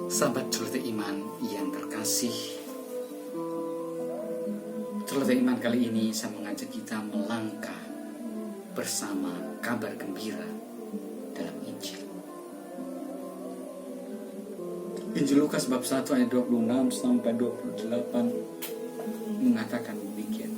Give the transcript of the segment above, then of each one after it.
Sahabat Celoteh Iman yang terkasih, Celoteh Iman kali ini saya mengajak kita melangkah bersama kabar gembira dalam Injil. Injil Lukas bab 1 ayat 26 sampai 28 mengatakan demikian.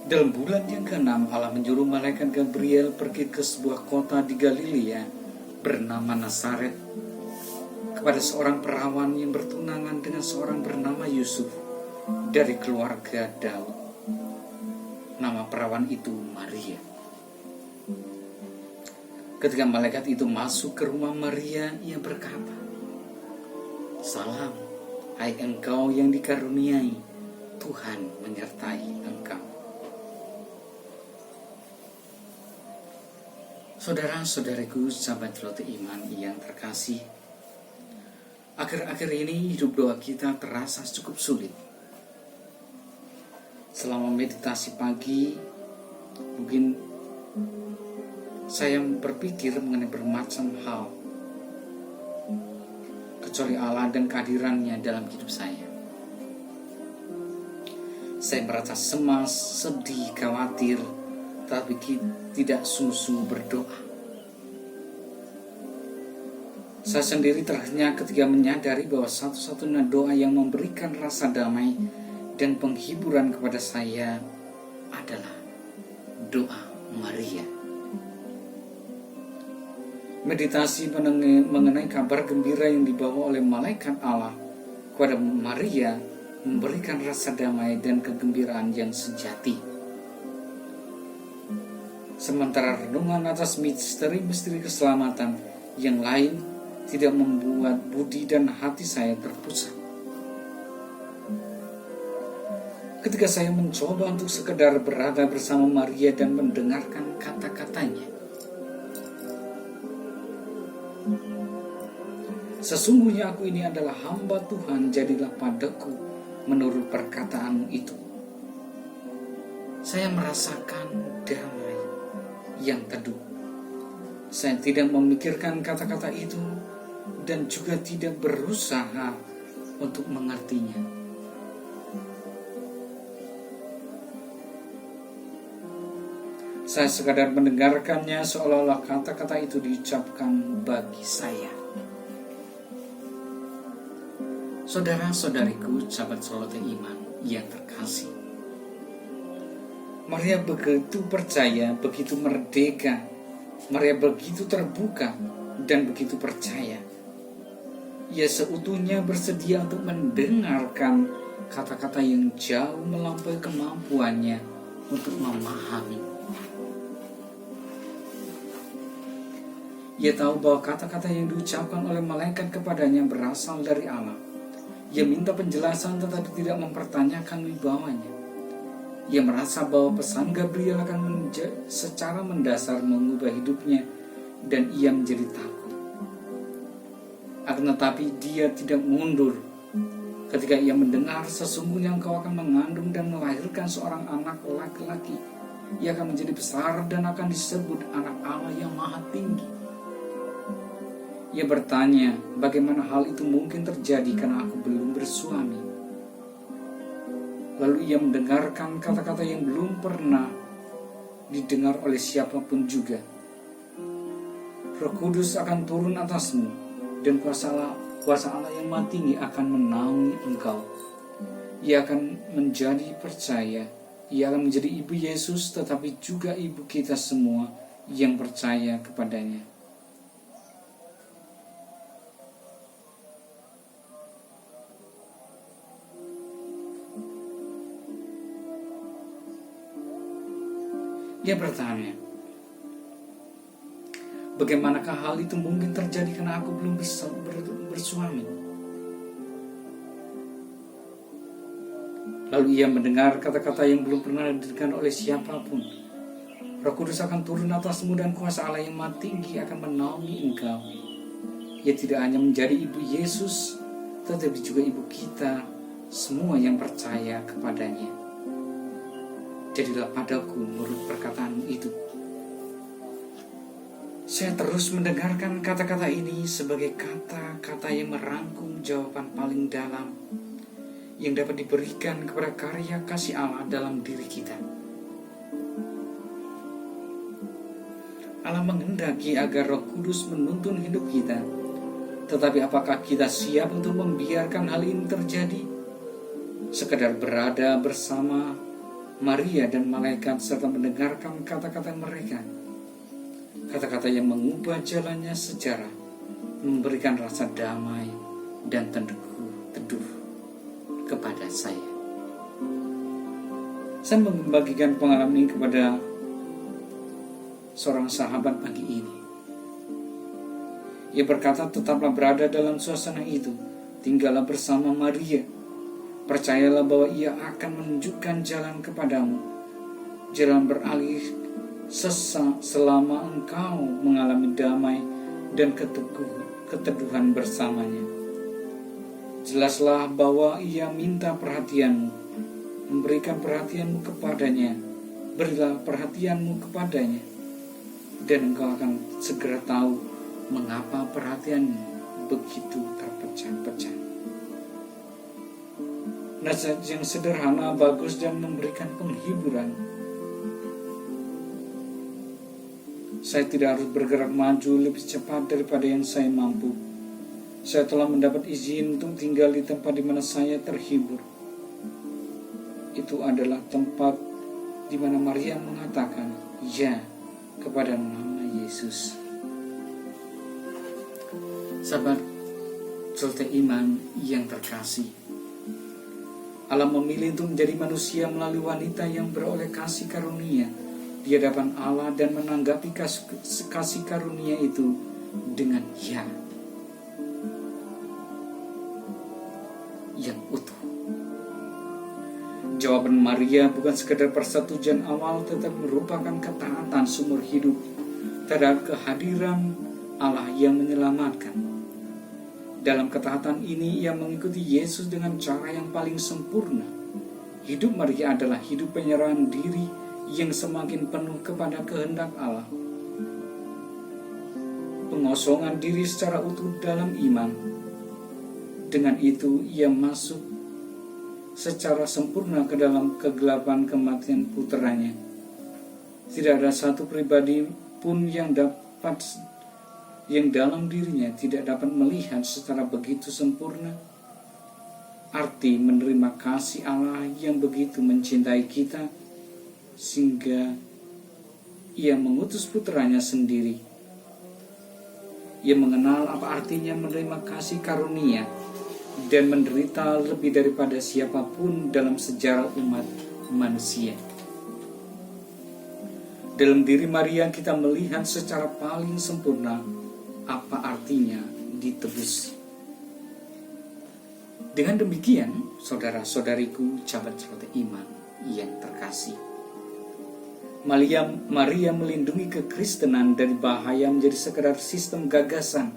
Dalam bulan yang ke-6 Allah menyuruh malaikat Gabriel pergi ke sebuah kota di Galilea bernama Nazaret kepada seorang perawan yang bertunangan dengan seorang bernama Yusuf dari keluarga Daud. Nama perawan itu Maria. Ketika malaikat itu masuk ke rumah Maria, ia berkata, "Salam, hai engkau yang dikaruniai, Tuhan menyertai engkau." Saudara-saudariku, sahabat Celoteh Iman yang terkasih, akhir-akhir ini hidup doa kita terasa cukup sulit. Selama meditasi pagi, mungkin saya berpikir mengenai bermacam hal, kecuali Allah dan kehadirannya dalam hidup saya. Saya merasa cemas, sedih, khawatir, tapi tidak sungguh-sungguh berdoa. Saya sendiri terhenyak ketika menyadari bahwa satu-satunya doa yang memberikan rasa damai dan penghiburan kepada saya adalah doa Maria. Meditasi mengenai kabar gembira yang dibawa oleh malaikat Allah kepada Maria memberikan rasa damai dan kegembiraan yang sejati. Sementara renungan atas misteri-misteri keselamatan yang lain tidak membuat budi dan hati saya terpusat. Ketika saya mencoba untuk sekedar berada bersama Maria dan mendengarkan kata-katanya, "Sesungguhnya aku ini adalah hamba Tuhan, jadilah padaku menurut perkataan itu." Saya merasakan damai yang teduh. Saya tidak memikirkan kata-kata itu dan juga tidak berusaha untuk mengertinya. Saya sekadar mendengarkannya seolah-olah kata-kata itu diucapkan bagi saya. Saudara-saudariku, sahabat Celoteh Iman yang terkasih, Maria begitu percaya, begitu merdeka. Maria begitu terbuka dan begitu percaya. Ia seutuhnya bersedia untuk mendengarkan kata-kata yang jauh melampaui kemampuannya untuk memahami. Ia tahu bahwa kata-kata yang diucapkan oleh malaikat kepadanya berasal dari Allah. Ia minta penjelasan tetapi tidak mempertanyakan wibawanya. Ia merasa bahwa pesan Gabriel akan secara mendasar mengubah hidupnya dan ia menjadi takut. Akan tetapi dia tidak mundur ketika ia mendengar sesungguhnya engkau akan mengandung dan melahirkan seorang anak laki-laki. Ia akan menjadi besar dan akan disebut anak Allah yang maha tinggi. Ia bertanya, bagaimana hal itu mungkin terjadi karena aku belum bersuami. Lalu ia mendengarkan kata-kata yang belum pernah didengar oleh siapapun juga. Roh Kudus akan turun atasmu dan kuasa Allah yang maha tinggi akan menaungi engkau. Ia akan menjadi percaya. Ia akan menjadi ibu Yesus tetapi juga ibu kita semua yang percaya kepadanya. Dia bertanya, bagaimanakah hal itu mungkin terjadi karena aku belum bisa bersuami? Lalu ia mendengar kata-kata yang belum pernah didengar oleh siapapun. Roh Kudus akan turun atasmu dan kuasa Allah yang maha tinggi akan menaungi engkau. Ia tidak hanya menjadi ibu Yesus, tetapi juga ibu kita semua yang percaya kepadanya. Jadilah padaku menurut perkataan itu. Saya terus mendengarkan kata-kata ini sebagai kata-kata yang merangkum jawaban paling dalam yang dapat diberikan kepada karya kasih Allah dalam diri kita. Allah menghendaki agar Roh Kudus menuntun hidup kita. Tetapi apakah kita siap untuk membiarkan hal ini terjadi? Sekedar berada bersama Maria dan malaikat serta mendengarkan kata-kata mereka. Kata-kata yang mengubah jalannya sejarah, memberikan rasa damai dan teduh kepada saya. Saya membagikan pengalaman ini kepada seorang sahabat pagi ini. Ia berkata, tetaplah berada dalam suasana itu, tinggallah bersama Maria. Percayalah bahwa ia akan menunjukkan jalan kepadamu, jalan beralih sesak selama engkau mengalami damai dan keteduhan bersamanya. Jelaslah bahwa ia minta perhatianmu, memberikan perhatianmu kepadanya, berilah perhatianmu kepadanya, dan engkau akan segera tahu mengapa perhatianmu begitu terpecah-pecah. Nasihat yang sederhana, bagus, dan memberikan penghiburan. Saya tidak harus bergerak maju lebih cepat daripada yang saya mampu. Saya telah mendapat izin untuk tinggal di tempat di mana saya terhibur. Itu adalah tempat di mana Maria mengatakan ya kepada nama Yesus. Sahabat Celte Iman yang terkasih, Allah memilih untuk menjadi manusia melalui wanita yang beroleh kasih karunia di hadapan Allah dan menanggapi kasih karunia itu dengan ya yang utuh. Jawaban Maria bukan sekedar persetujuan awal, tetapi merupakan ketaatan seumur hidup terhadap kehadiran Allah yang menyelamatkan. Dalam ketaatan ini, ia mengikuti Yesus dengan cara yang paling sempurna. Hidup Maria adalah hidup penyerahan diri yang semakin penuh kepada kehendak Allah. Pengosongan diri secara utuh dalam iman. Dengan itu, ia masuk secara sempurna ke dalam kegelapan kematian putranya. Tidak ada satu pribadi pun yang dalam dirinya tidak dapat melihat secara begitu sempurna arti menerima kasih Allah yang begitu mencintai kita sehingga ia mengutus putranya sendiri. Ia mengenal apa artinya menerima kasih karunia dan menderita lebih daripada siapapun dalam sejarah umat manusia. Dalam diri Maria kita melihat secara paling sempurna apa artinya ditebus. Dengan demikian, saudara-saudariku, sahabat Celte Iman yang terkasih, Maria melindungi kekristenan dari bahaya menjadi sekedar sistem gagasan,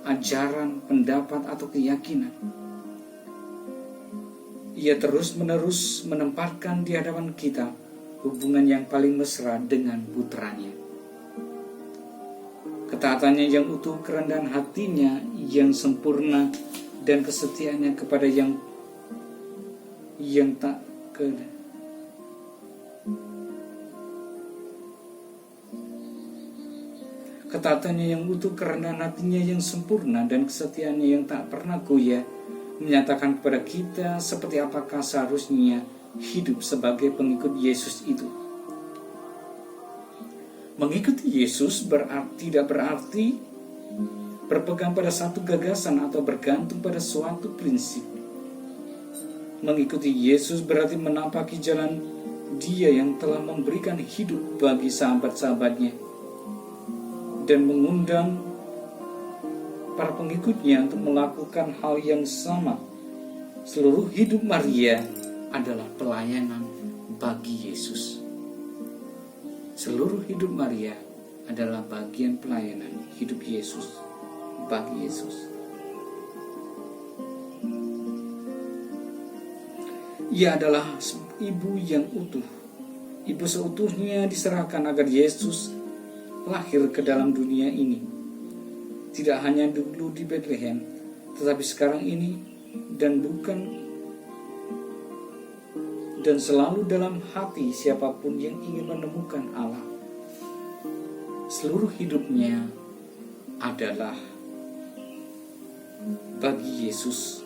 ajaran, pendapat, atau keyakinan. Ia terus-menerus menempatkan di hadapan kita hubungan yang paling mesra dengan putranya. Ketaatannya yang utuh, kerendahan hatinya yang sempurna, dan kesetiaannya kepada yang tak Ketaatannya yang utuh, kerendahan hatinya yang sempurna, dan kesetiaannya yang tak pernah goyah menyatakan kepada kita seperti apakah seharusnya hidup sebagai pengikut Yesus itu. Mengikuti Yesus tidak berarti berpegang pada satu gagasan atau bergantung pada suatu prinsip. Mengikuti Yesus berarti menampaki jalan Dia yang telah memberikan hidup bagi sahabat-sahabatnya dan mengundang para pengikutnya untuk melakukan hal yang sama. Seluruh hidup Maria adalah pelayanan bagi Yesus. Seluruh hidup Maria adalah bagian pelayanan hidup Yesus bagi Yesus. Ia adalah ibu yang utuh. Ibu seutuhnya diserahkan agar Yesus lahir ke dalam dunia ini. Tidak hanya dulu di Bethlehem, tetapi sekarang ini dan selalu dalam hati siapapun yang ingin menemukan Allah. Seluruh hidupnya adalah bagi Yesus.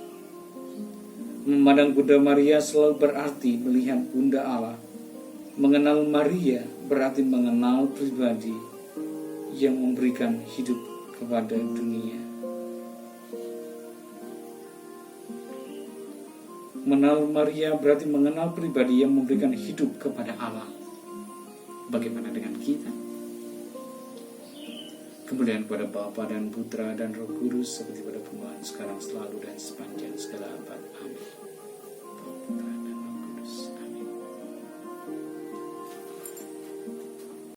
Memandang Bunda Maria selalu berarti melihat Bunda Allah. Mengenal Maria berarti mengenal pribadi yang memberikan hidup kepada dunia. Mengenal Maria berarti mengenal pribadi yang memberikan hidup kepada Allah. Bagaimana dengan kita? Kemudian kepada Bapa dan Putra dan Roh Kudus, seperti pada permulaan, sekarang, selalu, dan sepanjang segala abad. Amin.